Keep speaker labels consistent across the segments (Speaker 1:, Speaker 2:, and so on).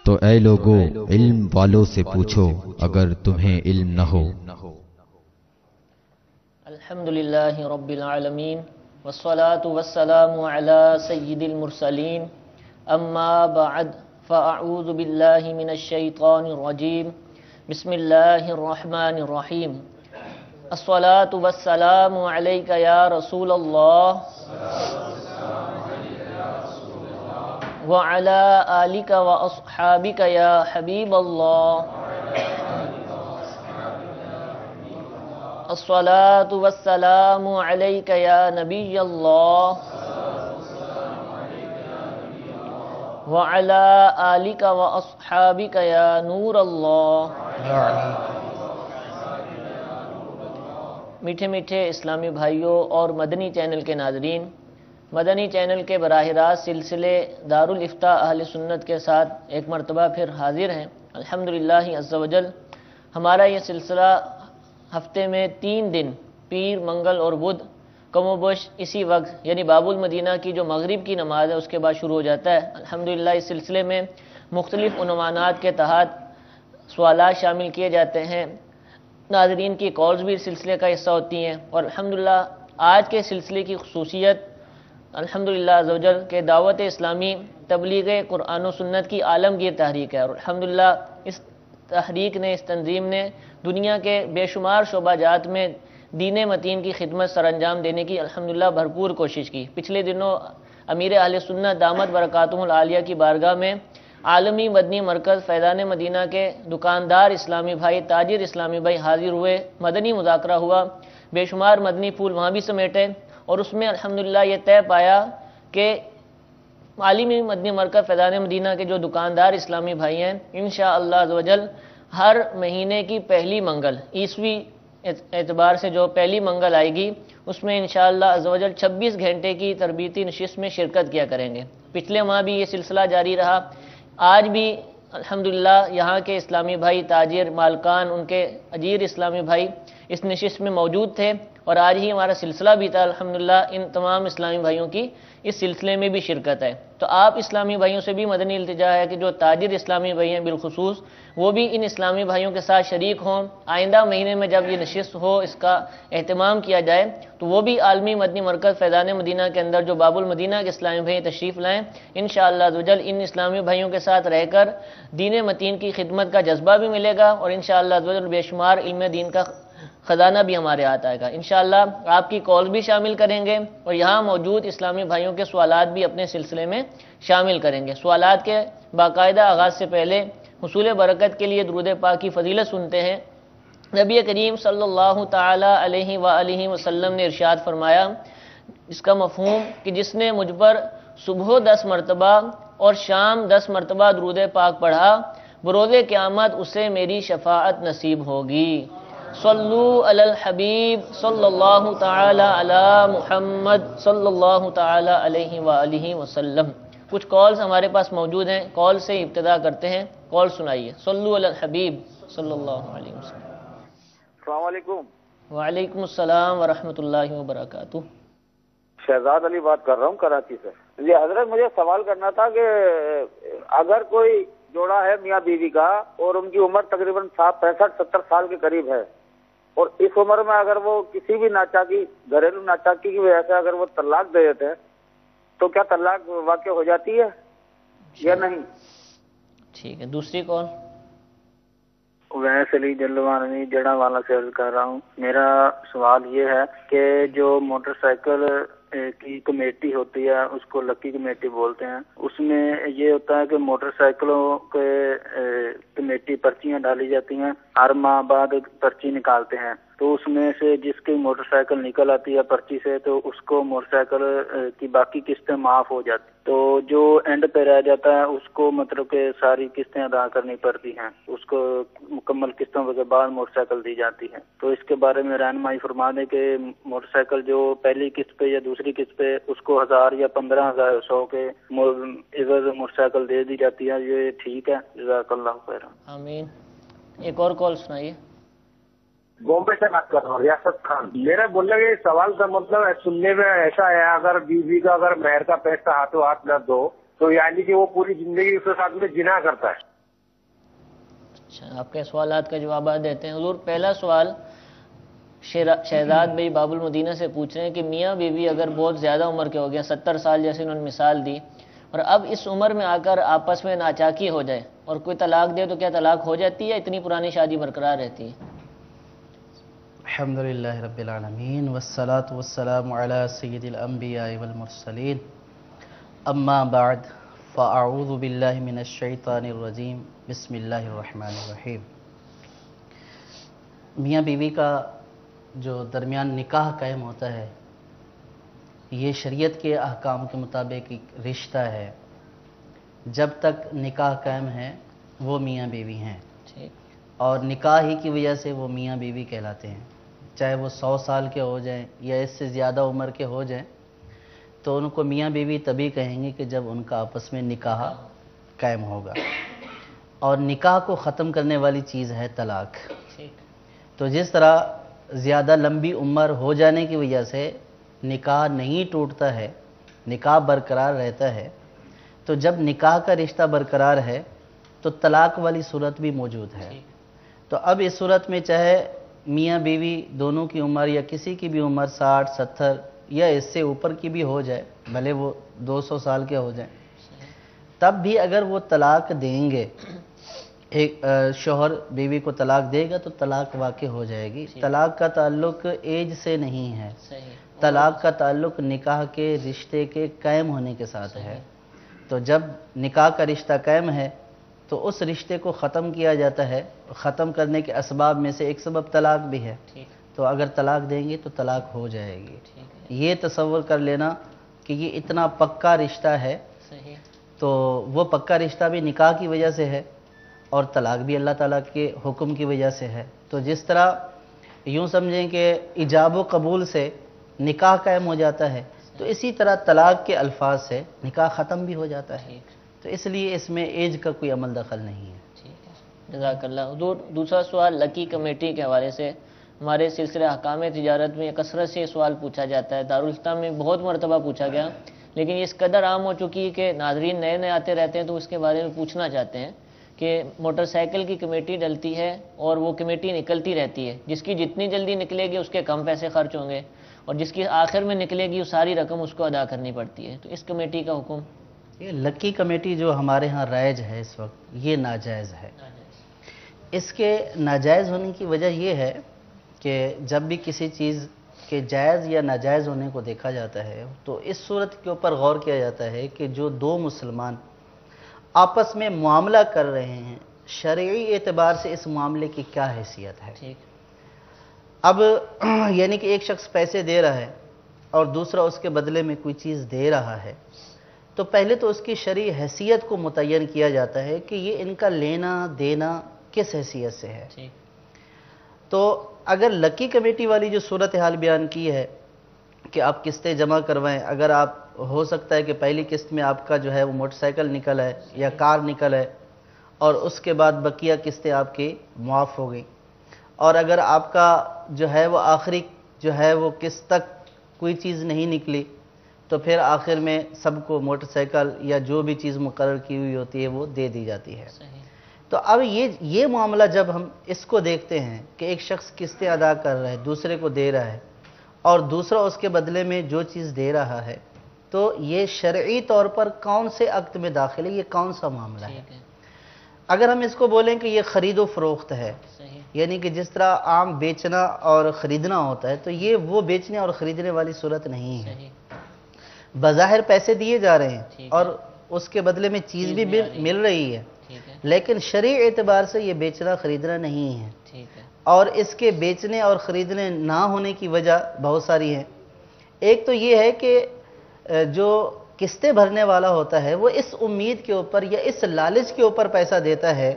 Speaker 1: تو اے لوگو علم والوں سے پوچھو اگر تمہیں علم نہ ہو۔
Speaker 2: الحمدللہ رب العالمین والصلاة والسلام علی سید المرسلین اما بعد فاعوذ باللہ من الشیطان الرجیم بسم اللہ الرحمن الرحیم الصلاة والسلام علیک یا رسول اللہ وعلى آلك وأصحابك يا حبيب الله الصلاة والسلام عليك يا نبي الله وعلى آلك وأصحابك يا نور الله۔ میٹھے میٹھے اسلامی بھائیوں اور مدنی چینل کے ناظرین، مدنی چینل کے براہ راست سلسلے دارالافتاء اہل سنت کے ساتھ ایک مرتبہ پھر حاضر ہیں۔ الحمدللہ عز و جل ہمارا یہ سلسلہ ہفتے میں 3 دن پیر، منگل اور بدھ کم و بیش اسی وقت یعنی باب المدینہ کی جو مغرب کی نماز ہے اس کے بعد شروع ہو جاتا ہے۔ الحمدللہ اس سلسلے میں مختلف عنوانات کے تحت سوالات شامل کیے جاتے ہیں، ناظرین کی کالز بھی اس سلسلے کا حصہ ہوتی ہیں، اور الحمدللہ آج کے سلسلے کی خصوصیت الحمدللہ عزوجل کہ دعوت اسلامی تبلیغ قرآن و سنت کی عالمگیر تحریک ہے، اور الحمدللہ اس تحریک نے، اس تنظیم نے دنیا کے بے شمار شعبہ جات میں دین متین کی خدمت سر انجام دینے کی الحمدللہ بھرپور کوشش کی۔ پچھلے دنوں امیر اہل سنت دامت برکاتہم العالیہ کی بارگاہ میں عالمی مدنی مرکز فیضان مدینہ کے دکاندار اسلامی بھائی، تاجر اسلامی بھائی حاضر ہوئے، مدنی مذاکرہ ہوا، بے شمار مدنی پھول وہاں بھی سمیٹے، اور اس میں الحمدللہ یہ طے پایا کہ عالمی مدنی مرکز فیضان مدینہ کے جو دکاندار اسلامی بھائی ہیں انشاءاللہ عزوجل ہر مہینے کی پہلی منگل، عیسوی اعتبار سے جو پہلی منگل آئے گی اس میں انشاءاللہ عزوجل 26 گھنٹے کی تربیتی نشست میں شرکت کیا کریں گے۔ پچھلے ماہ بھی یہ سلسلہ جاری رہا، آج بھی الحمدللہ یہاں کے اسلامی بھائی، تاجر، مالکان، ان کے اجیر اسلامی بھائی اس نشست میں موجود تھے، اور آج ہی ہمارا سلسلہ بھی تھا۔ الحمدللہ ان تمام اسلامی بھائیوں کی اس سلسلے میں بھی شرکت ہے۔ تو آپ اسلامی بھائیوں سے بھی مدنی التجا ہے کہ جو تاجر اسلامی بھائی ہیں بالخصوص وہ بھی ان اسلامی بھائیوں کے ساتھ شریک ہوں، آئندہ مہینے میں جب یہ نشست ہو اس کا اہتمام کیا جائے تو وہ بھی عالمی مدنی مرکز فیضان مدینہ کے اندر جو باب المدینہ کے اسلامی بھائی تشریف لائیں، انشاءاللہ عزوجل ان اسلامی بھائیوں کے ساتھ رہ کر دین متین کی خدمت کا جذبہ بھی ملے گا، اور انشاءاللہ عزوجل بے شمار علم دین کا خزانہ بھی ہمارے ہاتھ آئے گا۔ انشاءاللہ آپ کی کال بھی شامل کریں گے، اور یہاں موجود اسلامی بھائیوں کے سوالات بھی اپنے سلسلے میں شامل کریں گے۔ سوالات کے باقاعدہ آغاز سے پہلے حصول برکت کے لیے درود پاک کی فضیلت سنتے ہیں۔ نبی کریم صلی اللہ تعالی علیہ وآلہ وسلم نے ارشاد فرمایا، اس کا مفہوم کہ جس نے مجھ پر صبح 10 مرتبہ اور شام 10 مرتبہ درود پاک پڑھا، بروز قیامت اسے میری شفاعت نصیب ہوگی۔ صلو علی الحبیب صلی اللہ تعالی علی محمد صلی اللہ تعالی علیہ وآلہ وسلم۔ کچھ کالز ہمارے پاس موجود ہیں، کال سے ابتدا کرتے ہیں، کال سنائیے۔ صلو علی الحبیب صلی اللہ علیہ وسلم۔
Speaker 3: السلام علیکم۔
Speaker 2: وعلیکم السلام ورحمۃ اللہ وبرکاتہ۔
Speaker 3: شہزاد علی بات کر رہا ہوں کراچی سے۔ جی حضرت، مجھے سوال کرنا تھا کہ اگر کوئی جوڑا ہے میاں بیوی کا اور ان کی عمر تقریباً 65-70 سال کے قریب ہے، اور اس عمر میں اگر وہ کسی بھی ناچاکی، گھریلو ناچاکی کی وجہ سے اگر وہ طلاق دے دیتے ہیں تو کیا طلاق واقع ہو جاتی ہے یا نہیں؟
Speaker 2: ٹھیک ہے، دوسری کال۔
Speaker 4: ویس علی جلوانی جڑا والا سے عرض کر رہا ہوں۔ میرا سوال یہ ہے کہ جو موٹر سائیکل کی کمیٹی ہوتی ہے اس کو لکی کمیٹی بولتے ہیں، اس میں یہ ہوتا ہے کہ موٹر سائیکلوں کے کمیٹی پرچیاں ڈالی جاتی ہیں، ہر ماہ بعد پرچی نکالتے ہیں، تو اس میں سے جس کی موٹر سائیکل نکل آتی ہے پرچی سے تو اس کو موٹر سائیکل کی باقی قسطیں معاف ہو جاتی، تو جو اینڈ پہ رہ جاتا ہے اس کو مطلب کہ ساری قسطیں ادا کرنی پڑتی ہیں، اس کو مکمل قسطوں کے بعد موٹر سائیکل دی جاتی ہے۔ تو اس کے بارے میں رہنمائی فرما دیں کہ موٹر سائیکل جو پہلی قسط پہ یا دوسری قسط پہ اس کو 1000 یا 15,100 کے عوض موٹر سائیکل دے دی جاتی ہے، یہ ٹھیک ہے؟ جزاک اللہ خیر۔
Speaker 2: آمین۔ ایک اور کال سنائیے۔
Speaker 5: بامبے سے بات کر رہا ہوں، ریاست خان۔ میرے بولنے کے سوال کا مطلب ہے، سننے میں ایسا ہے اگر بیوی کا اگر مہر کا پیسہ ہاتھوں ہاتھ نہ دو تو یعنی کہ وہ پوری زندگی اس کے ساتھ میں جنا کرتا ہے،
Speaker 2: اچھا، آپ کے سوالات کا جوابات دیتے ہیں حضور۔ پہلا سوال شہزاد بھائی باب المدینہ سے پوچھ رہے ہیں کہ میاں بیوی اگر بہت زیادہ عمر کے ہو گیا، 70 سال جیسے انہوں نے مثال دی، اور اب اس عمر میں آ کر آپس میں ناچاکی ہو جائے اور کوئی طلاق دے تو کیا طلاق ہو جاتی ہے یا اتنی پرانی شادی برقرار رہتی ہے؟
Speaker 6: الحمدللہ رب العالمین والصلاة والسلام علی سید الانبیاء والمرسلین، اما بعد فاعوذ باللہ من الشیطان الرجیم، بسم اللہ الرحمن الرحیم۔ میاں بیوی کا جو درمیان نکاح قائم ہوتا ہے، یہ شریعت کے احکام کے مطابق ایک رشتہ ہے۔ جب تک نکاح قائم ہے وہ میاں بیوی ہیں، اور نکاح ہی کی وجہ سے وہ میاں بیوی کہلاتے ہیں، چاہے وہ 100 سال کے ہو جائیں یا اس سے زیادہ عمر کے ہو جائیں، تو ان کو میاں بیوی تبھی کہیں گے کہ جب ان کا آپس میں نکاح قائم ہوگا۔ اور نکاح کو ختم کرنے والی چیز ہے طلاق۔ تو جس طرح زیادہ لمبی عمر ہو جانے کی وجہ سے نکاح نہیں ٹوٹتا ہے، نکاح برقرار رہتا ہے، تو جب نکاح کا رشتہ برقرار ہے تو طلاق والی صورت بھی موجود ہے۔ تو اب اس صورت میں چاہے میاں بیوی دونوں کی عمر یا کسی کی بھی عمر 60 70 یا اس سے اوپر کی بھی ہو جائے، بھلے وہ 200 سال کے ہو جائیں، تب بھی اگر وہ طلاق دیں گے، ایک شوہر بیوی کو طلاق دے گا تو طلاق واقع ہو جائے گی۔ طلاق کا تعلق ایج سے نہیں ہے، طلاق کا تعلق نکاح کے رشتے کے قائم ہونے کے ساتھ ہے۔ تو جب نکاح کا رشتہ قائم ہے تو اس رشتے کو ختم کیا جاتا ہے، ختم کرنے کے اسباب میں سے ایک سبب طلاق بھی ہے، تو اگر طلاق دیں گے تو طلاق ہو جائے گی۔ یہ تصور کر لینا کہ یہ اتنا پکا رشتہ ہے، تو وہ پکا رشتہ بھی نکاح کی وجہ سے ہے اور طلاق بھی اللہ تعالیٰ کے حکم کی وجہ سے ہے۔ تو جس طرح یوں سمجھیں کہ ایجاب و قبول سے نکاح قائم ہو جاتا ہے، تو اسی طرح طلاق کے الفاظ سے نکاح ختم بھی ہو جاتا ہے۔ تو اس لیے اس میں ایج کا کوئی عمل دخل نہیں ہے۔
Speaker 2: جزاک اللہ حضور۔ دوسرا سوال لکی کمیٹی کے حوالے سے، ہمارے سلسلہ احکام تجارت میں کثرت سے یہ سوال پوچھا جاتا ہے، دارالفتہ میں بہت مرتبہ پوچھا گیا، لیکن اس قدر عام ہو چکی ہے کہ ناظرین نئے نئے آتے رہتے ہیں تو اس کے بارے میں پوچھنا چاہتے ہیں کہ موٹر سائیکل کی کمیٹی ڈلتی ہے اور وہ کمیٹی نکلتی رہتی ہے، جس کی جتنی جلدی نکلے گی اس کے کم پیسے خرچ ہوں گے، اور جس کی آخر میں نکلے گی وہ ساری رقم اس کو ادا کرنی پڑتی ہے، تو اس کمیٹی کا حکم؟
Speaker 6: یہ لکی کمیٹی جو ہمارے ہاں رائج ہے اس وقت، یہ ناجائز ہے۔ اس کے ناجائز ہونے کی وجہ یہ ہے کہ جب بھی کسی چیز کے جائز یا ناجائز ہونے کو دیکھا جاتا ہے تو اس صورت کے اوپر غور کیا جاتا ہے کہ جو دو مسلمان آپس میں معاملہ کر رہے ہیں، شرعی اعتبار سے اس معاملے کی کیا حیثیت ہے۔ اب یعنی کہ ایک شخص پیسے دے رہا ہے اور دوسرا اس کے بدلے میں کوئی چیز دے رہا ہے، تو پہلے تو اس کی شرعی حیثیت کو متعین کیا جاتا ہے کہ یہ ان کا لینا دینا کس حیثیت سے ہے۔ تو اگر لکی کمیٹی والی جو صورتحال بیان کی ہے کہ آپ قسطیں جمع کروائیں، اگر آپ ہو سکتا ہے کہ پہلی قسط میں آپ کا جو ہے وہ موٹر سائیکل نکل ہے یا کار نکل ہے، اور اس کے بعد بقیہ قسطیں آپ کی معاف ہو گئیں، اور اگر آپ کا جو ہے وہ آخری جو ہے وہ قسط تک کوئی چیز نہیں نکلی، تو پھر آخر میں سب کو موٹر سائیکل یا جو بھی چیز مقرر کی ہوئی ہوتی ہے وہ دے دی جاتی ہے۔ تو اب یہ معاملہ جب ہم اس کو دیکھتے ہیں کہ ایک شخص قسطیں ادا کر رہا ہے، دوسرے کو دے رہا ہے، اور دوسرا اس کے بدلے میں جو چیز دے رہا ہے، تو یہ شرعی طور پر کون سے عقد میں داخل ہے، یہ کون سا معاملہ ہے؟ اگر ہم اس کو بولیں کہ یہ خرید و فروخت ہے، یعنی کہ جس طرح عام بیچنا اور خریدنا ہوتا ہے، تو یہ وہ بیچنے اور خریدنے والی صورت نہیں ہے۔ بظاہر پیسے دیے جا رہے ہیں اور اس کے بدلے میں چیز بھی مل رہی ہے، لیکن شرعی اعتبار سے یہ بیچنا خریدنا نہیں ہے۔ اور اس کے بیچنے اور خریدنے نہ ہونے کی وجہ بہت ساری ہیں۔ ایک تو یہ ہے کہ جو قسطیں بھرنے والا ہوتا ہے وہ اس امید کے اوپر یا اس لالچ کے اوپر پیسہ دیتا ہے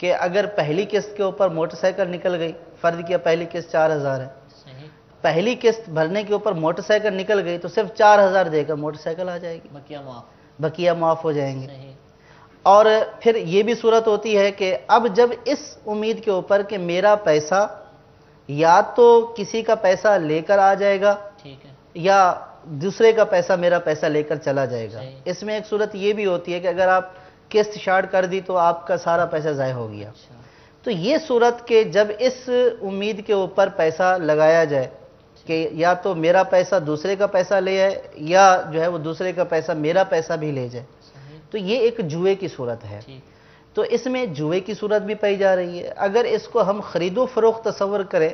Speaker 6: کہ اگر پہلی قسط کے اوپر موٹر سائیکل نکل گئی، فرض کیا پہلی قسط 4000 ہے، پہلی قسط بھرنے کے اوپر موٹر سائیکل نکل گئی تو صرف 4000 دے کر موٹر سائیکل آ جائے گی، بقیہ معاف ہو جائیں گے۔ اور پھر یہ بھی صورت ہوتی ہے کہ اب جب اس امید کے اوپر کہ میرا پیسہ یا تو کسی کا پیسہ لے کر آ جائے گا یا دوسرے کا پیسہ میرا پیسہ لے کر چلا جائے گا، اس میں ایک صورت یہ بھی ہوتی ہے کہ اگر آپ قسط شارٹ کر دی تو آپ کا سارا پیسہ ضائع ہو گیا۔ تو یہ صورت کہ جب اس امید کے اوپر پیسہ لگایا جائے کہ یا تو میرا پیسہ دوسرے کا پیسہ لے آئے یا جو ہے وہ دوسرے کا پیسہ میرا پیسہ بھی لے جائے، تو یہ ایک جوئے کی صورت ہے۔ تو اس میں جوئے کی صورت بھی پائی جا رہی ہے۔ اگر اس کو ہم خرید و فروخت تصور کریں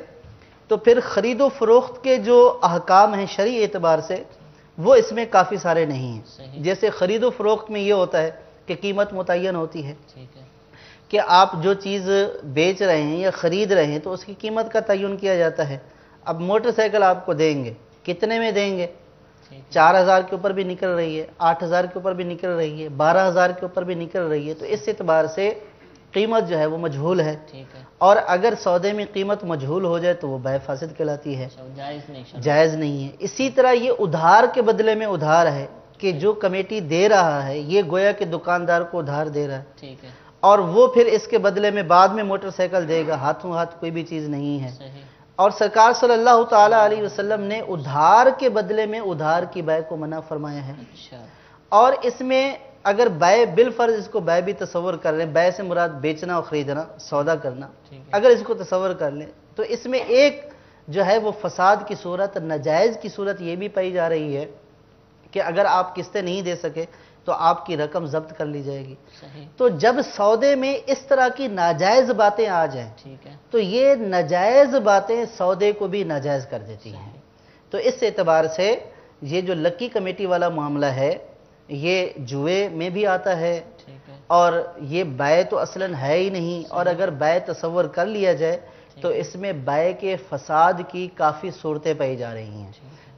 Speaker 6: تو پھر خرید و فروخت کے جو احکام ہیں شرعی اعتبار سے وہ اس میں کافی سارے نہیں ہیں۔ جیسے خرید و فروخت میں یہ ہوتا ہے کہ قیمت متعین ہوتی ہے کہ آپ جو چیز بیچ رہے ہیں یا خرید رہے ہیں تو اس کی قیمت کا تعین کیا جاتا ہے۔ اب موٹر سائیکل آپ کو دیں گے، کتنے میں دیں گے؟ 4,000 کے اوپر بھی نکل رہی ہے، 8,000 کے اوپر بھی نکل رہی ہے، 12,000 کے اوپر بھی نکل رہی ہے، تو اس اعتبار سے قیمت جو ہے وہ مجہول ہے، اور اگر سودے میں قیمت مجہول ہو جائے تو وہ بیع فاسد کہلاتی ہے، جائز نہیں ہے۔ اسی طرح یہ ادھار کے بدلے میں ادھار ہے کہ جو کمیٹی دے رہا ہے یہ گویا کہ دکاندار کو ادھار دے رہا ہے، اور وہ پھر اس کے بدلے میں بعد میں موٹر سائیکل دے گا، ہاتھوں ہاتھ کوئی بھی چیز نہیں ہے۔ اور سرکار صلی اللہ تعالی علیہ وسلم نے ادھار کے بدلے میں ادھار کی بیع کو منع فرمایا ہے۔ اور اس میں اگر بیع بالفرض، اس کو بیع بھی تصور کر لیں، بیع سے مراد بیچنا اور خریدنا، سودا کرنا، اگر اس کو تصور کر لیں تو اس میں ایک جو ہے وہ فساد کی صورت، ناجائز کی صورت یہ بھی پائی جا رہی ہے کہ اگر آپ قسطیں نہیں دے سکے تو آپ کی رقم ضبط کر لی جائے گی۔ تو جب سودے میں اس طرح کی ناجائز باتیں آ جائیں تو یہ ناجائز باتیں سودے کو بھی ناجائز کر دیتی ہیں۔ تو اس اعتبار سے یہ جو لکی کمیٹی والا معاملہ ہے یہ جوئے میں بھی آتا ہے، اور یہ بیع تو اصلاً ہے ہی نہیں، اور اگر بیع تصور کر لیا جائے تو اس میں بیع کے فساد کی کافی صورتیں پائی جا رہی ہیں،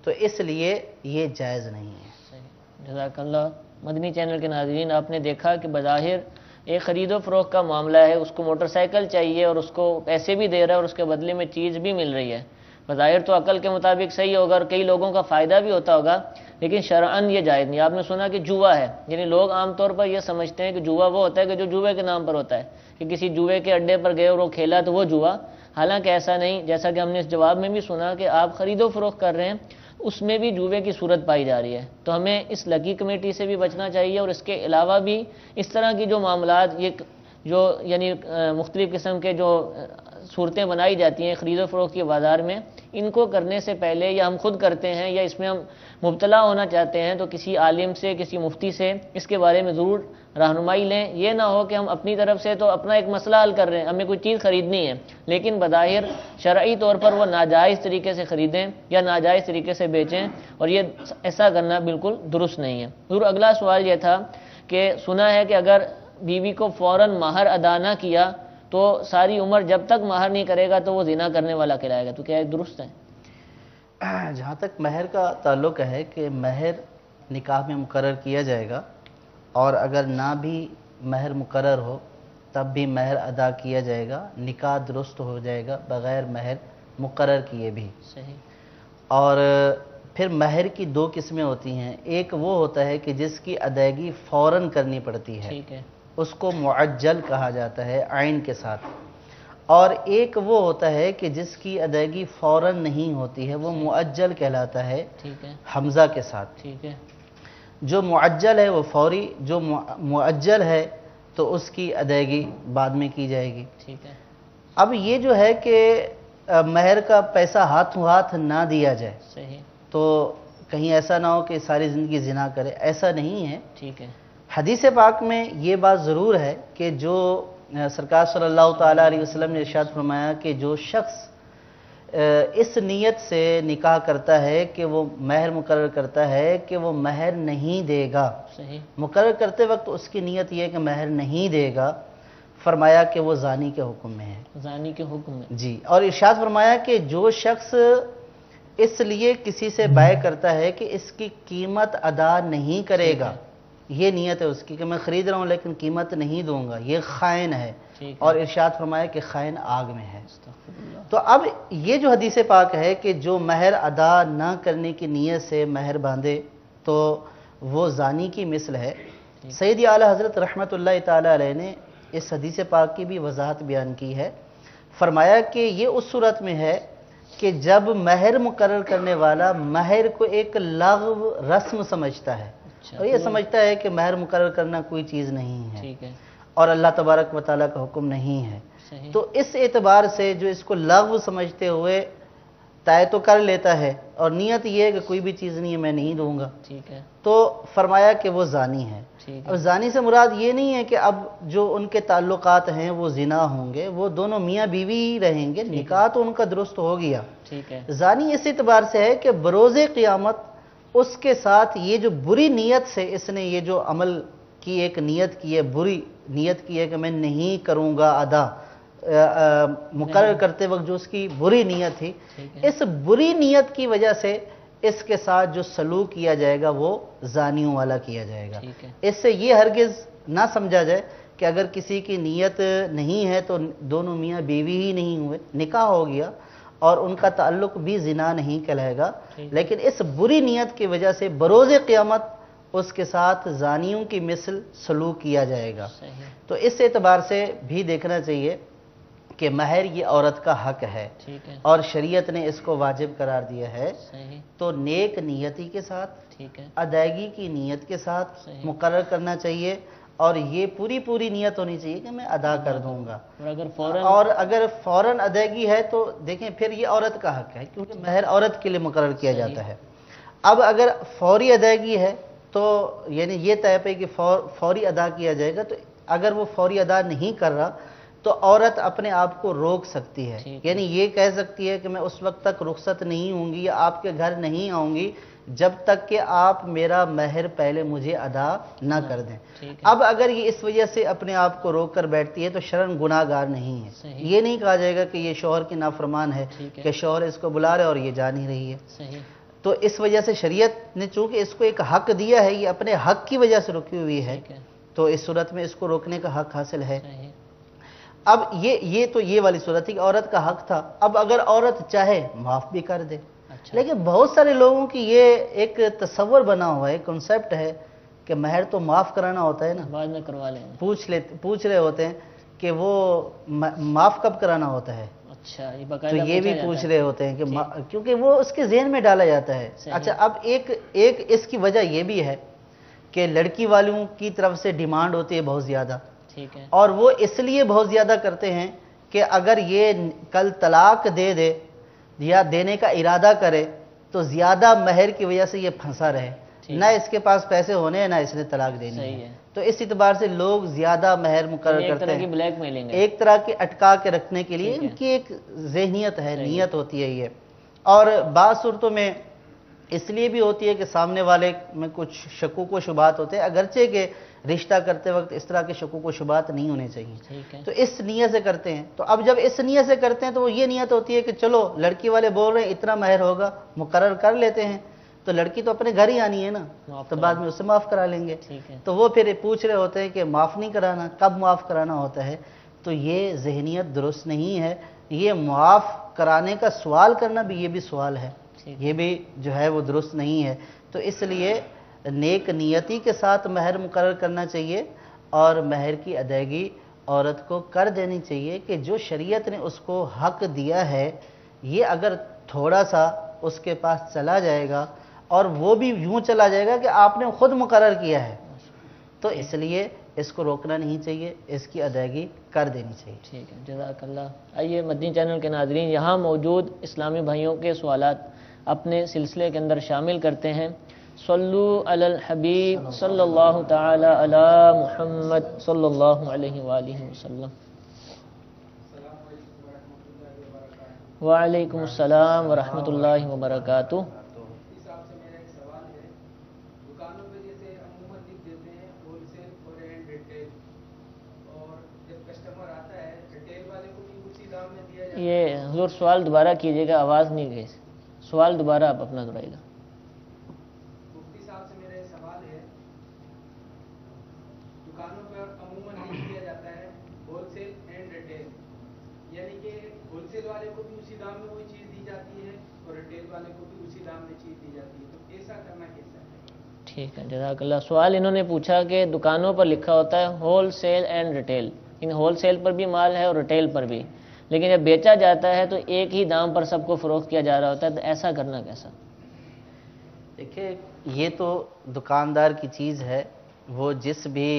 Speaker 6: تو اس لیے یہ جائز نہیں ہے۔
Speaker 2: جزاک اللہ۔ مدنی چینل کے ناظرین، آپ نے دیکھا کہ بظاہر ایک خرید و فروخت کا معاملہ ہے، اس کو موٹر سائیکل چاہیے اور اس کو پیسے بھی دے رہا ہے اور اس کے بدلے میں چیز بھی مل رہی ہے۔ بظاہر تو عقل کے مطابق صحیح ہوگا اور کئی لوگوں کا فائدہ بھی ہوتا ہوگا، لیکن شرعاً یہ جائز نہیں۔ آپ نے سنا کہ جوا ہے، یعنی لوگ عام طور پر یہ سمجھتے ہیں کہ جوا وہ ہوتا ہے کہ جو جوے کے نام پر ہوتا ہے، کہ کسی جوے کے اڈے پر گئے اور وہ کھیلا تو وہ جوا، حالانکہ ایسا نہیں۔ جیسا کہ ہم نے اس جواب میں بھی سنا کہ آپ خرید و فروخت کر رہے ہیں، اس میں بھی جوے کی صورت پائی جا رہی ہے، تو ہمیں اس لکی کمیٹی سے بھی بچنا چاہیے، اور اس کے علاوہ بھی اس طرح کی جو معاملات، یہ جو یعنی مختلف قسم کے جو صورتیں بنائی جاتی ہیں خرید و فروخت کے بازار میں، ان کو کرنے سے پہلے یا ہم خود کرتے ہیں یا اس میں ہم مبتلا ہونا چاہتے ہیں تو کسی عالم سے، کسی مفتی سے اس کے بارے میں ضرور رہنمائی لیں۔ یہ نہ ہو کہ ہم اپنی طرف سے تو اپنا ایک مسئلہ حل کر رہے ہیں، ہمیں کوئی چیز خریدنی ہے لیکن بظاہر شرعی طور پر وہ ناجائز طریقے سے خریدیں یا ناجائز طریقے سے بیچیں، اور یہ ایسا کرنا بالکل درست نہیں ہے۔ ضرور اگلا سوال یہ تھا کہ سنا ہے کہ اگر بیوی کو فوراً مہر ادا نہ کیا تو ساری عمر جب تک مہر نہیں کرے گا تو وہ زنا کرنے والا کہلائے گا، تو کیا یہ درست ہے؟
Speaker 6: جہاں تک مہر کا تعلق ہے کہ مہر نکاح میں مقرر کیا جائے گا، اور اگر نہ بھی مہر مقرر ہو تب بھی مہر ادا کیا جائے گا، نکاح درست ہو جائے گا بغیر مہر مقرر کیے بھی۔
Speaker 2: صحیح۔
Speaker 6: اور پھر مہر کی دو قسمیں ہوتی ہیں، ایک وہ ہوتا ہے کہ جس کی ادائیگی فوراً کرنی پڑتی ہے،
Speaker 2: ٹھیک ہے،
Speaker 6: اس کو معجل کہا جاتا ہے عین کے ساتھ، اور ایک وہ ہوتا ہے کہ جس کی ادائیگی فوراً نہیں ہوتی ہے، وہ معجل کہلاتا ہے
Speaker 2: ٹھیک ہے،
Speaker 6: حمزہ کے ساتھ۔
Speaker 2: ٹھیک ہے،
Speaker 6: جو معجل ہے وہ فوری، جو معجل ہے تو اس کی ادائیگی بعد میں کی جائے گی۔
Speaker 2: ٹھیک ہے،
Speaker 6: اب یہ جو ہے کہ مہر کا پیسہ ہاتھوں ہاتھ نہ دیا جائے
Speaker 2: صحیح،
Speaker 6: تو کہیں ایسا نہ ہو کہ ساری زندگی زنا کرے، ایسا نہیں ہے۔
Speaker 2: ٹھیک ہے،
Speaker 6: حدیث پاک میں یہ بات ضرور ہے کہ جو سرکار صلی اللہ تعالیٰ علیہ وسلم نے ارشاد فرمایا کہ جو شخص اس نیت سے نکاح کرتا ہے کہ وہ مہر مقرر کرتا ہے کہ وہ مہر نہیں دے گا،
Speaker 2: صحیح،
Speaker 6: مقرر کرتے وقت اس کی نیت یہ ہے کہ مہر نہیں دے گا، فرمایا کہ وہ زانی کے حکم میں ہے،
Speaker 2: زانی کے حکم میں،
Speaker 6: جی۔ اور ارشاد فرمایا کہ جو شخص اس لیے کسی سے بیع کرتا ہے کہ اس کی قیمت ادا نہیں کرے گا، یہ نیت ہے اس کی کہ میں خرید رہا ہوں لیکن قیمت نہیں دوں گا، یہ خائن ہے، اور ارشاد فرمایا کہ خائن آگ میں ہے۔ تو اب یہ جو حدیث پاک ہے کہ جو مہر ادا نہ کرنے کی نیت سے مہر باندھے تو وہ زانی کی مثل ہے۔ سیدی اعلی حضرت رحمت اللہ تعالی علیہ نے اس حدیث پاک کی بھی وضاحت بیان کی ہے، فرمایا کہ یہ اس صورت میں ہے کہ جب مہر مقرر کرنے والا مہر کو ایک لغو رسم سمجھتا ہے، اور یہ سمجھتا ہے کہ مہر مقرر کرنا کوئی چیز نہیں ہے،
Speaker 2: ٹھیک ہے،
Speaker 6: اور اللہ تبارک و تعالیٰ کا حکم نہیں ہے. تو اس اعتبار سے جو اس کو لغو سمجھتے ہوئے طے تو کر لیتا ہے اور نیت یہ ہے کہ کوئی بھی چیز نہیں ہے میں نہیں دوں گا,
Speaker 2: ٹھیک ہے,
Speaker 6: تو فرمایا کہ وہ زانی ہے. اب زانی سے مراد یہ نہیں ہے کہ اب جو ان کے تعلقات ہیں وہ زنا ہوں گے, وہ دونوں میاں بیوی ہی رہیں گے, نکاح تو ان کا درست ہو گیا.
Speaker 2: ٹھیک ہے.
Speaker 6: زانی اس اعتبار سے ہے کہ بروز قیامت اس کے ساتھ یہ جو بری نیت سے اس نے یہ جو عمل کی ایک نیت کی ہے, بری نیت کی ہے کہ میں نہیں کروں گا ادا, مقرر کرتے وقت جو اس کی بری نیت تھی, اس بری نیت کی وجہ سے اس کے ساتھ جو سلوک کیا جائے گا وہ زانیوں والا کیا جائے گا. اس سے یہ ہرگز نہ سمجھا جائے کہ اگر کسی کی نیت نہیں ہے تو دونوں میاں بیوی ہی نہیں ہوئے, نکاح ہو گیا اور ان کا تعلق بھی زنا نہیں کہلائے گا, لیکن اس بری نیت کی وجہ سے بروز قیامت اس کے ساتھ زانیوں کی مثل سلوک کیا جائے گا. تو اس اعتبار سے بھی دیکھنا چاہیے کہ مہر یہ عورت کا حق ہے اور شریعت نے اس کو واجب قرار دیا ہے. تو نیک نیتی کے ساتھ, ادائیگی کی نیت کے ساتھ مقرر کرنا چاہیے, اور یہ پوری نیت ہونی چاہیے کہ میں ادا کر دوں گا. اور اگر فوراً ادائیگی ہے تو دیکھیں پھر یہ عورت کا حق ہے, کیونکہ مہر عورت کے لیے مقرر کیا جاتا ہے. اب اگر فوری ادائیگی ہے تو یعنی یہ طے پہ کہ فوری ادا کیا جائے گا, تو اگر وہ فوری ادا نہیں کر رہا تو عورت اپنے آپ کو روک سکتی ہے, یعنی یہ کہہ سکتی ہے کہ میں اس وقت تک رخصت نہیں ہوں گی یا آپ کے گھر نہیں آؤں گی جب تک کہ آپ میرا مہر پہلے مجھے ادا نہ کر دیں. اب اگر یہ اس وجہ سے اپنے آپ کو روک کر بیٹھتی ہے تو شرعاً گناہ گار نہیں ہے. یہ نہیں کہا جائے گا کہ یہ شوہر کی نافرمان ہے کہ شوہر اس کو بلا رہے اور یہ جا نہیں رہی ہے. تو اس وجہ سے شریعت نے چونکہ اس کو ایک حق دیا ہے, یہ اپنے حق کی وجہ سے رکی ہوئی ہے, تو اس صورت میں اس کو روکنے کا حق حاصل ہے. اب یہ تو یہ والی صورت تھی کہ عورت کا حق تھا. اب اگر عورت چاہے معاف بھی کر دے, لیکن بہت سارے لوگوں کی یہ ایک تصور بنا ہوا ہے, کنسیپٹ ہے کہ مہر تو معاف کرانا ہوتا ہے نا,
Speaker 2: بعد میں کروا لیں گے.
Speaker 6: پوچھ رہے ہوتے ہیں کہ وہ معاف کب کرانا ہوتا ہے.
Speaker 2: اچھا,
Speaker 6: تو یہ بھی پوچھ رہے ہوتے ہیں کہ کیونکہ وہ اس کے ذہن میں ڈالا جاتا ہے. اچھا, اب ایک اس کی وجہ یہ بھی ہے کہ لڑکی والوں کی طرف سے ڈیمانڈ ہوتی ہے بہت زیادہ, اور وہ اس لیے بہت زیادہ کرتے ہیں کہ اگر یہ کل طلاق دے دے یا دینے کا ارادہ کرے تو زیادہ مہر کی وجہ سے یہ پھنسا رہے, نہ اس کے پاس پیسے ہونے ہیں نہ اس نے طلاق دینی ہے. تو اس اعتبار سے لوگ زیادہ مہر مقرر کرتے ہیں,
Speaker 2: بلیک میلنگ,
Speaker 6: ایک طرح کی اٹکا کے رکھنے کے لیے. ان کی ایک ذہنیت ہے, نیت ہوتی ہے یہ. اور بعض صورتوں میں اس لیے بھی ہوتی ہے کہ سامنے والے میں کچھ شکوک و شبہات ہوتے ہیں, اگرچہ کہ رشتہ کرتے وقت اس طرح کے شکوک و شبہات نہیں ہونے چاہیے, تو اس نیت سے کرتے ہیں. تو اب جب اس نیت سے کرتے ہیں تو وہ یہ نیت ہوتی ہے کہ چلو لڑکی والے بول رہے ہیں اتنا مہر ہوگا, مقرر کر لیتے ہیں, تو لڑکی تو اپنے گھر ہی آنی ہے نا, تو بعد میں اسے معاف کرا لیں گے. تو وہ پھر پوچھ رہے ہوتے ہیں کہ معاف نہیں کرانا, کب معاف کرانا ہوتا ہے. تو یہ ذہنیت درست نہیں ہے. یہ معاف کرانے کا سوال کرنا بھی یہ بھی سوال ہے, یہ بھی جو ہے وہ درست نہیں ہے. تو اس لیے نیک نیتی کے ساتھ مہر مقرر کرنا چاہیے, اور مہر کی ادائیگی عورت کو کر دینی چاہیے کہ جو شریعت نے اس کو حق دیا ہے, یہ اگر تھوڑا سا اس کے پاس چلا جائے گا اور وہ بھی یوں چلا جائے گا کہ آپ نے خود مقرر کیا ہے, تو اس لیے اس کو روکنا نہیں چاہیے, اس کی ادائیگی کر دینی چاہیے.
Speaker 2: ٹھیک ہے, جزاک اللہ. آئیے مدنی چینل کے ناظرین, یہاں موجود اسلامی بھائیوں کے سوالات اپنے سلسلے کے اندر شامل کرتے ہیں. صلو علی الحبیب صلی اللہ تعالی علی محمد صلی اللہ علیہ وآلہ وسلم. وعلیکم السلام ورحمۃ اللہ وبرکاتہ. یہ حضور سوال دوبارہ کیجیے گا, آواز نہیں گئی, سوال دوبارہ آپ اپنا دہرائیے گا.
Speaker 7: مفتی صاحب سے میرا سوال ہے, دکانوں پر عموماً یہ کیا جاتا ہے ہول سیل اینڈ ریٹیل, یعنی کہ ہول سیل والے کو بھی اسی دام میں وہی چیز دی جاتی ہے اور ریٹیل والے کو بھی اسی دام میں چیز دی جاتی ہے, تو ایسا کرنا کیسا ہے؟
Speaker 2: ٹھیک ہے, جزاک اللہ. سوال انہوں نے پوچھا کہ دکانوں پر لکھا ہوتا ہے ہول سیل اینڈ ریٹیل, یعنی ہول سیل پر بھی مال ہے اور ریٹیل پر بھی, لیکن جب بیچا جاتا ہے تو ایک ہی دام پر سب کو فروخت کیا جا رہا ہوتا ہے, تو ایسا کرنا کیسا؟
Speaker 6: دیکھیں, یہ تو دکاندار کی چیز ہے, وہ جس بھی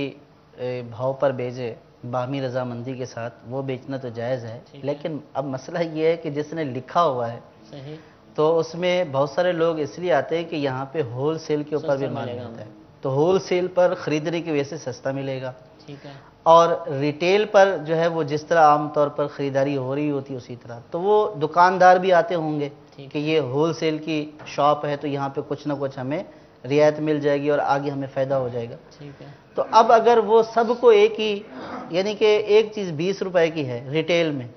Speaker 6: بھاؤ پر بیچے باہمی رضامندی کے ساتھ، وہ بیچنا تو جائز ہے، لیکن اب مسئلہ یہ ہے کہ جس نے لکھا ہوا ہے
Speaker 2: صحیح،
Speaker 6: تو اس میں بہت سارے لوگ اس لیے آتے ہیں کہ یہاں پہ ہول سیل کے اوپر بھی مال ملتا ہے، تو ہول سیل پر خریدنے کی وجہ سے سستا ملے گا،
Speaker 2: ٹھیک ہے،
Speaker 6: اور ریٹیل پر جو ہے وہ جس طرح عام طور پر خریداری ہو رہی ہوتی ہے اسی طرح، تو وہ دکاندار بھی آتے ہوں گے کہ یہ ہول سیل کی شاپ ہے تو یہاں پہ کچھ نہ کچھ ہمیں رعایت مل جائے گی اور آگے ہمیں فائدہ ہو جائے گا۔
Speaker 2: ٹھیک ہے،
Speaker 6: تو اب اگر وہ سب کو ایک ہی، یعنی کہ ایک چیز 20 روپے کی ہے ریٹیل میں،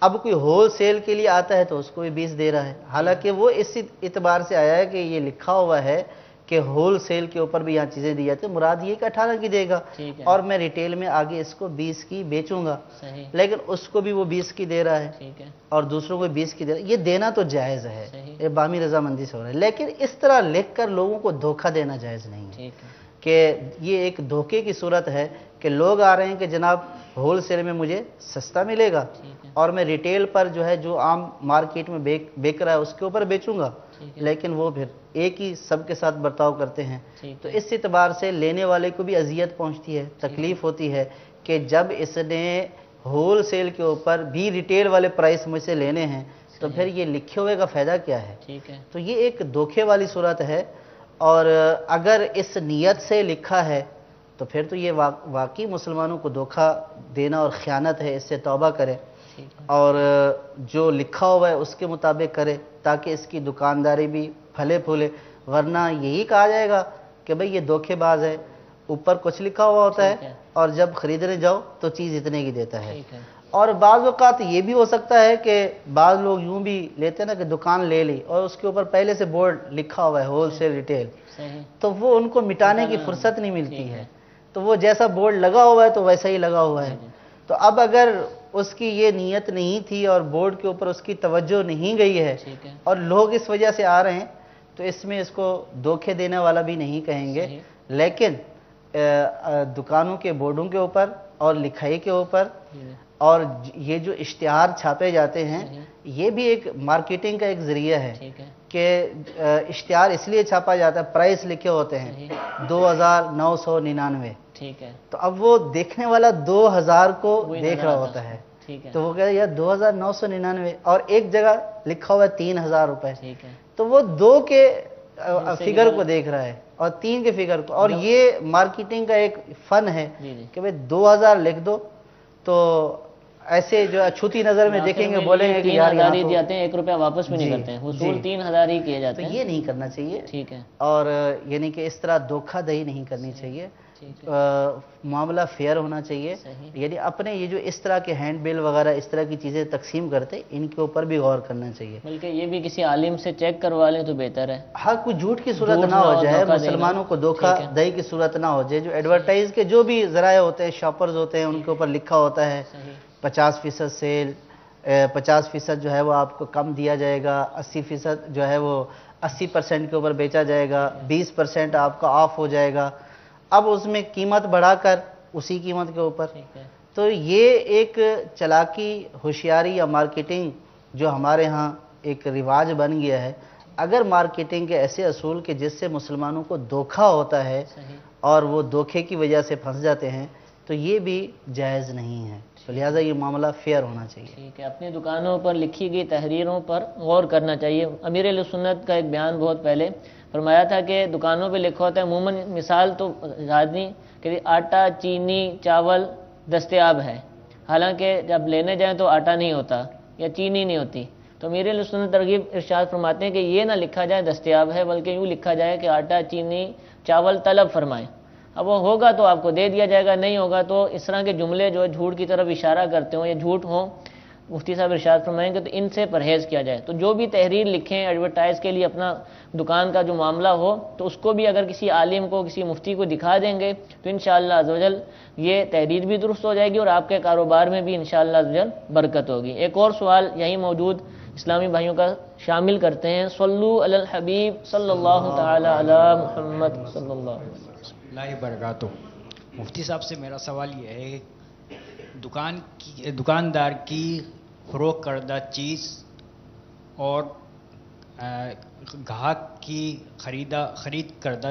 Speaker 6: اب کوئی ہول سیل کے لیے آتا ہے تو اس کو بھی 20 دے رہا ہے، حالانکہ وہ اس اعتبار سے آیا ہے کہ یہ لکھا ہوا ہے کہ ہول سیل کے اوپر بھی یہاں چیزیں دی جاتی ہیں، مراد یہ کہ 18 کی دے گا
Speaker 2: ٹھیک ہے،
Speaker 6: اور میں ریٹیل میں آگے اس کو 20 کی بیچوں گا،
Speaker 2: صحیح،
Speaker 6: لیکن اس کو بھی وہ 20 کی دے رہا ہے
Speaker 2: ٹھیک ہے،
Speaker 6: اور دوسروں کو 20 کی دے رہا ہے، یہ دینا تو جائز ہے،
Speaker 2: صحیح،
Speaker 6: یہ باہمی رضامندی سے ہو رہا ہے، لیکن اس طرح لکھ کر لوگوں کو دھوکہ دینا جائز نہیں ہے
Speaker 2: ٹھیک ہے،
Speaker 6: کہ یہ ایک دھوکے کی صورت ہے کہ لوگ آ رہے ہیں کہ جناب ہول سیل میں مجھے سستا ملے گا
Speaker 2: ٹھیک ہے،
Speaker 6: اور میں ریٹیل پر جو ہے جو عام مارکیٹ میں بیک رہا ہے اس کے اوپر بیچوں گا،
Speaker 2: ٹھیک ہے،
Speaker 6: لیکن وہ پھر ایک ہی سب کے ساتھ برتاؤ کرتے ہیں،
Speaker 2: ٹھیک
Speaker 6: تو
Speaker 2: ہے،
Speaker 6: اس اعتبار سے لینے والے کو بھی اذیت پہنچتی ہے، تکلیف ہوتی ہے کہ جب اس نے ہول سیل کے اوپر بھی ریٹیل والے پرائس مجھ سے لینے ہیں تو پھر یہ لکھے ہوئے کا فائدہ کیا ہے؟
Speaker 2: ٹھیک ہے،
Speaker 6: تو یہ ایک دھوکے والی صورت ہے، اور اگر اس نیت سے لکھا ہے تو پھر تو یہ واقعی مسلمانوں کو دھوکہ دینا اور خیانت ہے، اس سے توبہ کرے
Speaker 2: ٹھیک ہے،
Speaker 6: اور جو لکھا ہوا ہے اس کے مطابق کرے تاکہ اس کی دکانداری بھی پھلے پھولے، ورنہ یہی کہا جائے گا کہ بھئی یہ دھوکے باز ہے، اوپر کچھ لکھا ہوا ہوتا ہے
Speaker 2: ٹھیک ہے،
Speaker 6: اور جب خریدنے جاؤ تو چیز اتنے کی دیتا ہے۔
Speaker 2: ٹھیک ہے،
Speaker 6: اور بعض اوقات یہ بھی ہو سکتا ہے کہ بعض لوگ یوں بھی لیتے ہیں نا کہ دکان لے لی اور اس کے اوپر پہلے سے بورڈ لکھا ہوا ہے ہول سیل ریٹیل،
Speaker 2: صحیح،
Speaker 6: تو وہ ان کو مٹانے کی فرصت نہیں ملتی ہے، تو وہ جیسا بورڈ لگا ہوا ہے تو ویسا ہی لگا ہوا ہے، تو اب اگر اس کی یہ نیت نہیں تھی اور بورڈ کے اوپر اس کی توجہ نہیں گئی ہے
Speaker 2: ٹھیک ہے،
Speaker 6: اور لوگ اس وجہ سے آ رہے ہیں تو اس میں اس کو دھوکے دینے والا بھی نہیں کہیں گے،
Speaker 2: صحیح،
Speaker 6: لیکن دکانوں کے بورڈوں کے اوپر اور لکھائی کے اوپر
Speaker 2: جی،
Speaker 6: اور یہ جو اشتہار چھاپے جاتے ہیں
Speaker 2: صحیح،
Speaker 6: یہ بھی ایک مارکیٹنگ کا ایک ذریعہ ہے
Speaker 2: ٹھیک ہے،
Speaker 6: کہ اشتہار اس لیے چھاپا جاتا ہے، پرائس لکھے ہوتے ہیں
Speaker 2: صحیح،
Speaker 6: 2999،
Speaker 2: ٹھیک ہے،
Speaker 6: تو اب وہ دیکھنے والا 2000 کو
Speaker 2: وہی
Speaker 6: دیکھ
Speaker 2: نظر
Speaker 6: رہا
Speaker 2: آتا
Speaker 6: ہوتا ہے،
Speaker 2: ٹھیک ہے،
Speaker 6: تو وہ کہتا ہے یار 2999 اور ایک جگہ لکھا ہوا ہے 3000 روپے،
Speaker 2: ٹھیک ہے،
Speaker 6: تو وہ 2 کے فگر کو دیکھ رہا ہے اور 3 کے فگر کو، اور یہ مارکیٹنگ کا ایک فن ہے
Speaker 2: جی جی،
Speaker 6: کہ بھئی 2000 لکھ دو تو ایسے جو اچھوتی نظر میں دیکھیں گے بولیں گے کہ یار
Speaker 2: 3000
Speaker 6: یہاں
Speaker 2: ہی
Speaker 6: تو
Speaker 2: جاتے ہیں، 1 روپیہ واپس بھی نہیں کرتے ہیں، وصول 3000 ہی کیے
Speaker 6: تو
Speaker 2: جاتے ہیں،
Speaker 6: یہ نہیں کرنا چاہیے،
Speaker 2: ٹھیک ہے،
Speaker 6: اور یعنی کہ اس طرح دھوکہ دہی نہیں کرنی چاہیے،
Speaker 2: ٹھیک ہے،
Speaker 6: معاملہ فیئر ہونا چاہیے،
Speaker 2: صحیح،
Speaker 6: یعنی اپنے یہ جو اس طرح کے ہینڈ بل وغیرہ اس طرح کی چیزیں تقسیم کرتے ان کے اوپر بھی غور کرنا چاہیے،
Speaker 2: بلکہ یہ بھی کسی عالم سے چیک کروا لیں تو بہتر ہے،
Speaker 6: ہاں کوئی جھوٹ کی صورت
Speaker 2: جھوٹ
Speaker 6: نہ ہو جائے،
Speaker 2: دھوکہ دینا،
Speaker 6: مسلمانوں کو دھوکہ
Speaker 2: ٹھیک ہے،
Speaker 6: دہی کی صورت نہ ہو جائے، جو ایڈورٹائز کے جو بھی ذرائع ہوتے ہیں، شاپرز ہوتے ہیں، ان کے اوپر لکھا ہوتا ہے
Speaker 2: صحیح،
Speaker 6: 50% سیل، 50% جو ہے وہ آپ کو کم دیا جائے گا، 80% جو ہے وہ 80% کے اوپر بیچا جائے گا، 20% آپ کا آف ہو جائے گا، اب اس میں قیمت بڑھا کر اسی قیمت کے اوپر،
Speaker 2: ٹھیک ہے،
Speaker 6: تو یہ ایک چلاکی، ہوشیاری یا مارکیٹنگ جو ہمارے ہاں ایک رواج بن گیا ہے، اگر مارکیٹنگ کے ایسے اصول کہ جس سے مسلمانوں کو دھوکہ ہوتا ہے
Speaker 2: صحیح،
Speaker 6: اور وہ دھوکے کی وجہ سے پھنس جاتے ہیں تو یہ بھی جائز نہیں ہے، تو لہٰذا یہ معاملہ فیئر ہونا چاہیے۔
Speaker 2: ٹھیک ہے، اپنی دکانوں پر لکھی گئی تحریروں پر غور کرنا چاہیے۔ امیر اہل سنت کا ایک بیان بہت پہلے فرمایا تھا کہ دکانوں پہ لکھا ہوتا ہے، عموماً مثال تو یاد نہیں کہ آٹا، چینی، چاول دستیاب ہے، حالانکہ جب لینے جائیں تو آٹا نہیں ہوتا یا چینی نہیں ہوتی، تو امیر اہل سنت ترغیب ارشاد فرماتے ہیں کہ یہ نہ لکھا جائے دستیاب ہے، بلکہ یوں لکھا جائے کہ آٹا، چینی، چاول طلب فرمائیں، اب وہ ہوگا تو آپ کو دے دیا جائے گا، نہیں ہوگا تو اس طرح کے جملے جو ہے جھوٹ کی طرف اشارہ کرتے ہوں یا جھوٹ ہوں، مفتی صاحب ارشاد فرمائیں گے تو ان سے پرہیز کیا جائے۔ تو جو بھی تحریر لکھیں ایڈورٹائز کے لیے اپنا دکان کا جو معاملہ ہو تو اس کو بھی اگر کسی عالم کو، کسی مفتی کو دکھا دیں گے تو انشاءاللہ عزوجل یہ تحریر بھی درست ہو جائے گی اور آپ کے کاروبار میں بھی انشاءاللہ عزوجل برکت ہوگی۔ ایک اور سوال یہی موجود اسلامی بھائیوں کا شامل کرتے ہیں، صلو علی الحبیب صلی اللہ تعالی علی محمد صلی اللہ علیہ وسلم۔
Speaker 8: اللہ برکاتہ۔ مفتی صاحب سے میرا سوال یہ ہے، دکاندار کی فروخت کردہ چیز اور گاہک کی خرید کردہ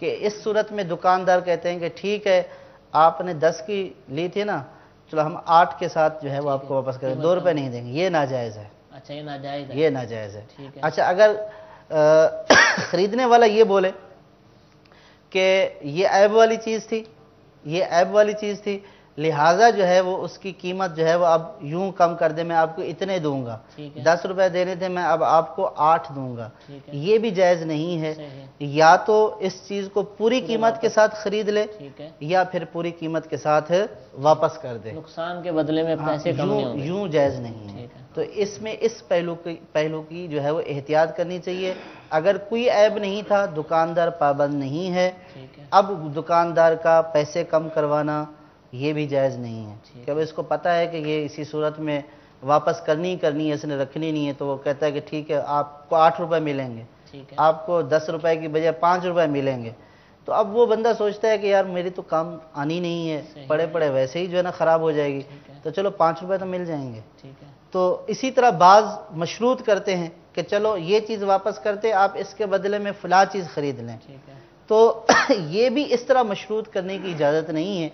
Speaker 6: کہ اس صورت میں دکاندار کہتے ہیں کہ ٹھیک ہے آپ نے 10 کی لی تھی نا، چلو ہم 8 کے ساتھ جو ہے وہ آپ کو واپس کریں، 2 روپے نہیں دیں گے، یہ ناجائز ہے۔
Speaker 2: اچھا یہ ناجائز ہے،
Speaker 6: یہ ناجائز ہے۔
Speaker 2: ٹھیک ہے۔
Speaker 6: اچھا اگر خریدنے والا یہ بولے کہ یہ عیب والی چیز تھی، یہ عیب والی چیز تھی، لہٰذا جو ہے وہ اس کی قیمت جو ہے وہ اب یوں کم کر دے، میں آپ کو اتنے دوں گا، 10 روپے دینے تھے میں اب آپ کو 8 دوں گا، یہ بھی جائز نہیں ہے۔ یا تو اس چیز کو پوری قیمت کے ساتھ خرید لے یا پھر پوری قیمت کے ساتھ واپس کر دے،
Speaker 2: نقصان کے بدلے میں پیسے کم نہیں ہوں گے۔
Speaker 6: یوں جائز نہیں ہے۔ تو اس میں اس پہلو کی جو ہے وہ احتیاط کرنی چاہیے۔ اگر کوئی عیب نہیں تھا، دکاندار پابند نہیں ہے، اب دکاندار کا پیسے کم کروانا یہ بھی جائز نہیں ہے، کہ اب اس کو پتہ ہے کہ یہ اسی صورت میں واپس کرنی ہے، اس نے رکھنی نہیں ہے، تو وہ کہتا ہے کہ ٹھیک ہے آپ کو 8 روپے ملیں گے، آپ کو 10 روپے کی بجائے 5 روپے ملیں گے، تو اب وہ بندہ سوچتا ہے کہ یار میری تو کام آنی نہیں ہے، پڑے ویسے ہی جو ہے نا خراب ہو جائے گی، تو چلو 5 روپے تو مل جائیں گے۔ تو اسی طرح بعض مشروط کرتے ہیں کہ چلو یہ چیز واپس کرتے، آپ اس کے بدلے میں فلاں چیز خرید لیں، تو یہ بھی اس طرح مشروط کرنے کی اجازت نہیں ہے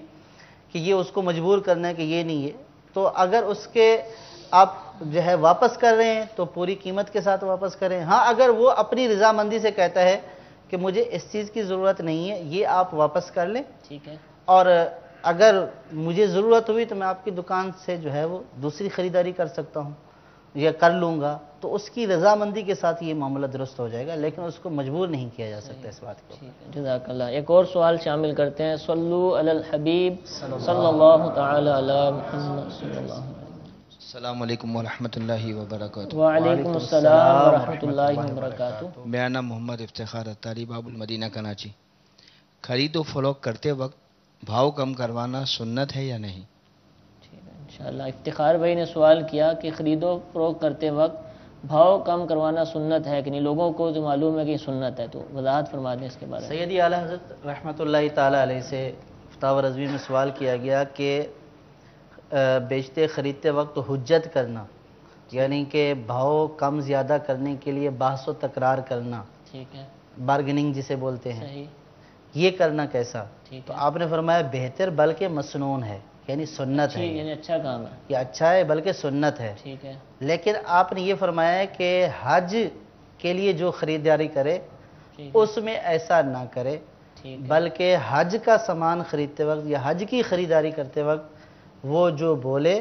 Speaker 6: کہ یہ اس کو مجبور کرنا ہے کہ یہ نہیں ہے۔ تو اگر اس کے آپ جو ہے واپس کر رہے ہیں تو پوری قیمت کے ساتھ واپس کریں۔ ہاں اگر وہ اپنی رضامندی سے کہتا ہے کہ مجھے اس چیز کی ضرورت نہیں ہے، یہ آپ واپس کر لیں،
Speaker 2: ٹھیک ہے،
Speaker 6: اور اگر مجھے ضرورت ہوئی تو میں آپ کی دکان سے جو ہے وہ دوسری خریداری کر سکتا ہوں یا کر لوں گا، تو اس کی رضامندی کے ساتھ یہ معاملہ درست ہو جائے گا، لیکن اس کو مجبور نہیں کیا جا سکتا اس بات کو۔
Speaker 2: جزاک اللہ۔ ایک اور سوال شامل کرتے ہیں، صلو علی الحبیب صلی اللہ تعالی علی محمد صلی اللہ علیہ وسلم۔
Speaker 9: السلام علیکم ورحمۃ اللہ وبرکاتہ۔
Speaker 2: وعلیکم السلام ورحمۃ اللہ وبرکاتہ۔
Speaker 9: میرا نام محمد افتخار اتاری، باب المدینہ کراچی۔ خرید و فروخت کرتے وقت بھاؤ کم کروانا سنت ہے یا نہیں؟
Speaker 2: انشاءاللہ افتخار بھائی نے سوال کیا کہ خرید و فروخت کرتے وقت بھاؤ کم کروانا سنت ہے کہ نہیں، لوگوں کو جو معلوم ہے کہ سنت ہے، تو وضاحت فرما دیں اس کے بارے میں۔
Speaker 6: سیدی اعلیٰ حضرت رحمۃ اللہ تعالی علیہ سے فتاوی رضوی میں سوال کیا گیا کہ بیچتے خریدتے وقت حجت کرنا، یعنی کہ بھاؤ کم زیادہ کرنے کے لیے بحث و تکرار کرنا،
Speaker 2: ٹھیک ہے،
Speaker 6: بارگننگ جسے بولتے ہیں،
Speaker 2: صحیح،
Speaker 6: یہ کرنا کیسا؟ تو آپ نے فرمایا بہتر بلکہ مسنون ہے، یعنی سنت ہے،
Speaker 2: یعنی اچھا کام ہے،
Speaker 6: یہ اچھا ہے بلکہ سنت ہے۔
Speaker 2: ٹھیک ہے،
Speaker 6: لیکن آپ نے یہ فرمایا ہے کہ حج کے لیے جو خریداری کرے اس میں ایسا نہ کرے، بلکہ حج کا سامان خریدتے وقت یا حج کی خریداری کرتے وقت وہ جو بولے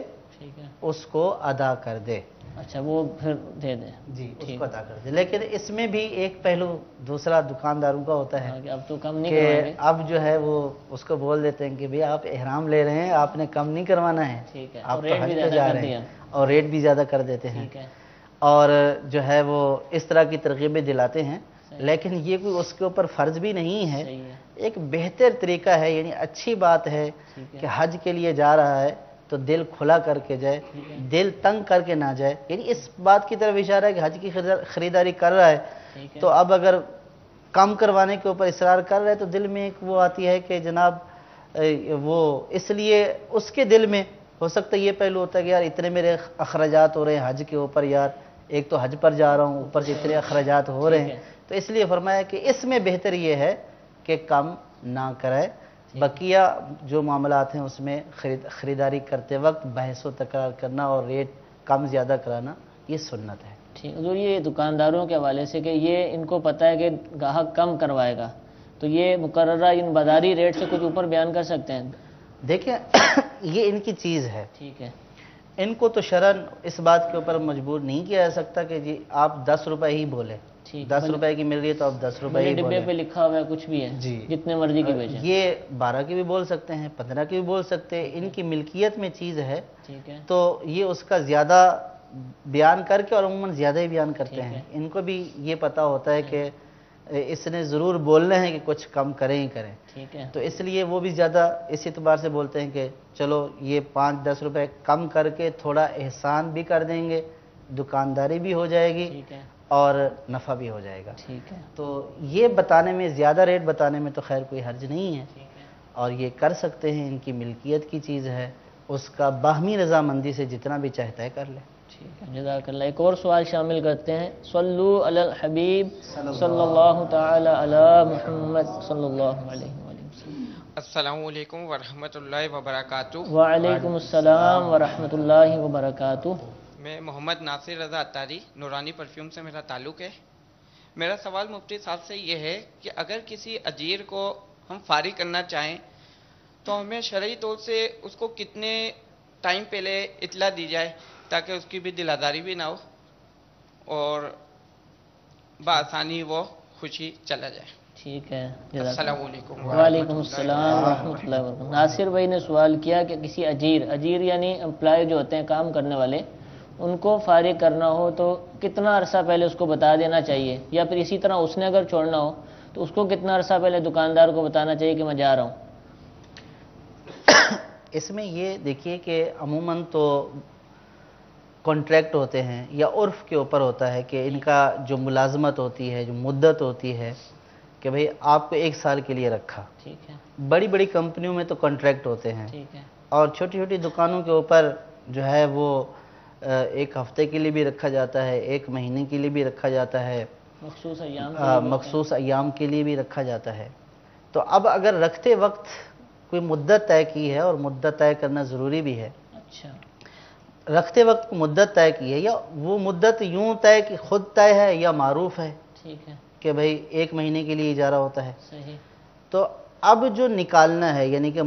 Speaker 6: اس کو ادا کر دے۔
Speaker 2: اچھا وہ پھر دے دیں،
Speaker 6: جی اس کو ادا کر دے۔ لیکن اس میں بھی ایک پہلو دوسرا دکانداروں کا ہوتا ہے
Speaker 2: اب تو کم نہیں
Speaker 6: کہ
Speaker 2: کروائیں گے،
Speaker 6: اب جو ہے وہ اس کو بول دیتے ہیں کہ بھئی آپ احرام لے رہے ہیں، آپ نے کم نہیں کروانا ہے،
Speaker 2: ٹھیک ہے،
Speaker 6: آپ
Speaker 2: اور
Speaker 6: تو
Speaker 2: ریٹ
Speaker 6: حج
Speaker 2: بھی
Speaker 6: پہ
Speaker 2: زیادہ
Speaker 6: جا
Speaker 2: کر
Speaker 6: رہے
Speaker 2: دیا،
Speaker 6: ہیں، اور ریٹ بھی زیادہ کر دیتے ہیں،
Speaker 2: ٹھیک ہے،
Speaker 6: اور جو ہے وہ اس طرح کی ترغیبیں دلاتے ہیں، لیکن یہ کوئی اس کے اوپر فرض بھی نہیں ہے۔ ایک بہتر طریقہ ہے، یعنی اچھی بات ہے کہ حج کے لیے جا رہا ہے تو دل کھلا کر کے جائے، دل تنگ کر کے نہ جائے، یعنی اس بات کی طرف اشارہ ہے کہ حج کی خریداری کر رہا ہے تو اب اگر کم کروانے کے اوپر اصرار کر رہا ہے تو دل میں ایک وہ آتی ہے کہ جناب وہ اس لیے اس کے دل میں ہو سکتا ہے یہ پہلو ہوتا ہے کہ یار اتنے میرے اخراجات ہو رہے ہیں حج کے اوپر، یار ایک تو حج پر جا رہا ہوں اوپر سے اتنے اخراجات ہو رہے ہیں، تو اس لیے فرمایا کہ اس میں بہتر یہ ہے کہ کم نہ کرے، بقیہ جو معاملات ہیں اس میں خریداری کرتے وقت بحث و تکرار کرنا اور ریٹ کم زیادہ کرانا یہ سنت ہے۔
Speaker 2: ٹھیک حضور، یہ دکانداروں کے حوالے سے کہ یہ ان کو پتہ ہے کہ گاہک کم کروائے گا، تو یہ مقررہ ان بازاری ریٹ سے کچھ اوپر بیان کر سکتے ہیں؟
Speaker 6: دیکھیں یہ ان کی چیز ہے،
Speaker 2: ٹھیک ہے،
Speaker 6: ان کو تو شرعاً اس بات کے اوپر مجبور نہیں کیا جا سکتا کہ جی آپ 10 روپے ہی بولیں، 10 روپے کی مل رہی ہے تو آپ 10 روپے ہی
Speaker 2: ڈبے
Speaker 6: بولیں،
Speaker 2: پہ لکھا ہوا ہے کچھ بھی ہے،
Speaker 6: جی
Speaker 2: جتنے مرضی کی بیچیں،
Speaker 6: یہ 12 کی بھی بول سکتے ہیں، 15 کی بھی بول سکتے ہیں، ان کی ملکیت میں چیز ہے،
Speaker 2: ٹھیک ہے،
Speaker 6: تو یہ اس کا زیادہ بیان کر کے اور عموماً زیادہ ہی بیان کرتے ہیں، ان کو بھی یہ پتا ہوتا ہے کہ اس نے ضرور بولنا ہے کہ کچھ کم کریں ہی کریں،
Speaker 2: ٹھیک ہے،
Speaker 6: تو اس لیے وہ بھی زیادہ اس اعتبار سے بولتے ہیں کہ چلو یہ 5-10 روپے کم کر کے تھوڑا احسان بھی کر دیں گے، دکانداری بھی ہو جائے گی
Speaker 2: ٹھیک ہے،
Speaker 6: اور نفع بھی ہو جائے گا،
Speaker 2: ٹھیک ہے،
Speaker 6: تو یہ بتانے میں زیادہ ریٹ بتانے میں تو خیر کوئی حرج نہیں ہے، اور یہ کر سکتے ہیں، ان کی ملکیت کی چیز ہے، اس کا باہمی رضامندی سے جتنا بھی چاہتا ہے کر لے۔
Speaker 2: ٹھیک ہے، جزاک اللہ۔ ایک اور سوال شامل کرتے ہیں، صلو علی الحبیب صلی اللہ تعالی علی محمد صلی اللہ علیہ وآلہ وسلم۔
Speaker 10: السلام علیکم ورحمۃ اللہ وبرکاتہ۔
Speaker 2: وعلیکم السلام ورحمۃ اللہ وبرکاتہ۔
Speaker 10: میں محمد ناصر رضا اتاری، نورانی پرفیوم سے میرا تعلق ہے۔ میرا سوال مفتی صاحب سے یہ ہے کہ اگر کسی اجیر کو ہم فارغ کرنا چاہیں تو ہمیں شرعی طور سے اس کو کتنے ٹائم پہلے اطلاع دی جائے تاکہ اس کی بھی دل آزاری بھی نہ ہو اور بآسانی وہ خوشی چلا جائے؟
Speaker 2: ٹھیک ہے،
Speaker 10: السلام علیکم
Speaker 2: وعلیکم السلام ورحمۃ اللہ وبرکاتہ۔ ناصر بھائی نے سوال کیا کہ کسی اجیر یعنی امپلائی جو ہوتے ہیں کام کرنے والے، ان کو فارغ کرنا ہو تو کتنا عرصہ پہلے اس کو بتا دینا چاہیے، یا پھر اسی طرح اس نے اگر چھوڑنا ہو تو اس کو کتنا عرصہ پہلے دکاندار کو بتانا چاہیے کہ میں جا رہا ہوں؟
Speaker 6: اس میں یہ دیکھیے کہ عموماً تو کانٹریکٹ ہوتے ہیں یا عرف کے اوپر ہوتا ہے کہ ان کا جو ملازمت ہوتی ہے، جو مدت ہوتی ہے کہ بھئی آپ کو 1 سال کے لیے رکھا۔
Speaker 2: ٹھیک ہے،
Speaker 6: بڑی بڑی کمپنیوں میں تو کانٹریکٹ ہوتے ہیں،
Speaker 2: ٹھیک ہے،
Speaker 6: اور چھوٹی چھوٹی دکانوں کے اوپر جو ہے وہ 1 ہفتے کے لیے بھی رکھا جاتا ہے، 1 مہینے کے لیے بھی رکھا جاتا ہے،
Speaker 2: مخصوص ایام
Speaker 6: مخصوص ایام کے لیے بھی رکھا جاتا ہے۔ تو اب اگر رکھتے وقت کوئی مدت طے کی ہے، اور مدت طے کرنا ضروری بھی ہے،
Speaker 2: اچھا،
Speaker 6: رکھتے وقت مدت طے کی ہے، یا وہ مدت یوں طے کہ خود طے ہے یا معروف ہے
Speaker 2: ٹھیک ہے،
Speaker 6: کہ بھئی 1 مہینے کے لیے اجارہ ہوتا ہے،
Speaker 2: صحیح،
Speaker 6: تو اب جو نکالنا ہے یعنی کہ